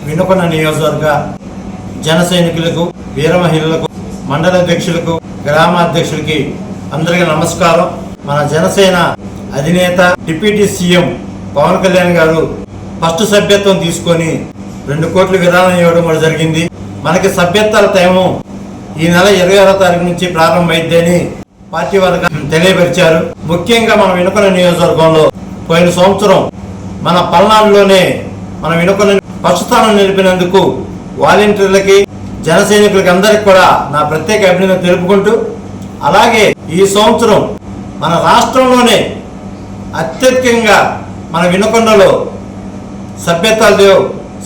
వినుకొండ నియోజకవర్గ జన సైనికులకు, వీర మహిళలకు, మండల అధ్యక్షులకు, గ్రామ అధ్యక్షులకి అందరికీ నమస్కారం. మన జనసేన అధినేత డిప్యూటీ సీఎం పవన్ కళ్యాణ్ గారు ఫస్ట్ సభ్యత్వం తీసుకొని 2 కోట్ల విరాళం ఇవ్వడం కూడా జరిగింది. మనకి సభ్యత్వాల టైము ఈ నెల 26వ తారీఖు నుంచి ప్రారంభమైద్దని పార్టీ వారు తెలియపరిచారు. ముఖ్యంగా మన వినుకొండ నియోజకవర్గంలో పోయిన సంవత్సరం మన పల్నాడులోనే మన వినుకొండ ఫస్ట్ స్థానం నిలిపినందుకు వాలంటీర్లకి, జన సైనికులకి అందరికి కూడా నా ప్రత్యేక అభినందన తెలుపుకుంటూ, అలాగే ఈ సంవత్సరం మన రాష్ట్రంలోనే అత్యధికంగా మన వినుకొండలో సభ్యత్వాలు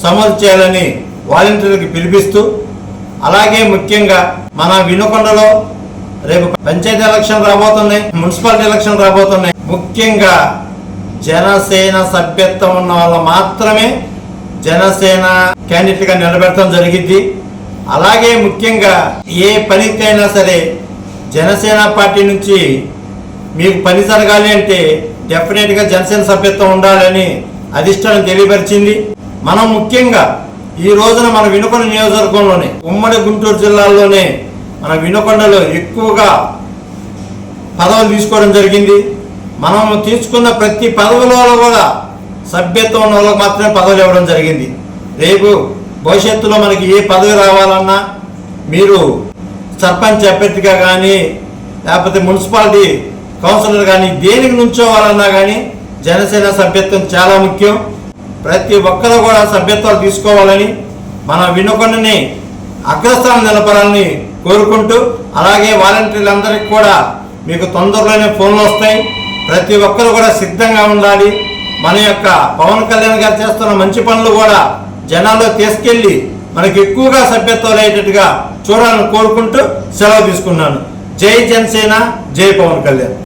సమోదు చేయాలని వాలంటీర్లకు పిలిపిస్తూ, అలాగే ముఖ్యంగా మన వినుకొండలో రేపు పంచాయతీ ఎలక్షన్ రాబోతున్నాయి, మున్సిపాలిటీ ఎలక్షన్ రాబోతున్నాయి. ముఖ్యంగా జనసేన సభ్యత్వం ఉన్న వాళ్ళు మాత్రమే జనసేన క్యాండిడేట్గా నిలబెట్టడం జరిగింది. అలాగే ముఖ్యంగా ఏ పనికైనా సరే జనసేన పార్టీ నుంచి మీకు పని జరగాలి అంటే డెఫినెట్గా జనసేన సభ్యత్వం ఉండాలని అధిష్టానం తెలియపరిచింది. మనం ముఖ్యంగా ఈ రోజున మన వినుకొండ నియోజకవర్గంలోనే, ఉమ్మడి గుంటూరు జిల్లాలోనే మన వినుకొండలో ఎక్కువగా పదవులు తీసుకోవడం జరిగింది. మనం తీసుకున్న ప్రతి పదవులలో కూడా సభ్యత్వం ఉన్న వాళ్ళకి మాత్రమే పదవులు ఇవ్వడం జరిగింది. రేపు భవిష్యత్తులో మనకి ఏ పదవి రావాలన్నా, మీరు సర్పంచ్ అభ్యర్థిగా కానీ లేకపోతే మున్సిపాలిటీ కౌన్సిలర్ కానీ దేనికి నుంచోవాలన్నా కానీ జనసేన సభ్యత్వం చాలా ముఖ్యం. ప్రతి ఒక్కరు కూడా సభ్యత్వాలు తీసుకోవాలని, మన వినుకొండని అగ్రస్థానం నిలపడాలని కోరుకుంటూ, అలాగే వాలంటీర్లందరికీ కూడా మీకు తొందరలోనే ఫోన్లు వస్తాయి. ప్రతి ఒక్కరు కూడా సిద్ధంగా ఉండాలి. మన యొక్క పవన్ కళ్యాణ్ గారు చేస్తున్న మంచి పనులు కూడా జనాల్లో తీసుకెళ్లి మనకి ఎక్కువగా సభ్యత్వాలు అయ్యేటట్టుగా చూడాలని కోరుకుంటూ సెలవు తీసుకున్నాను. జై జనసేన, జై పవన్ కళ్యాణ్.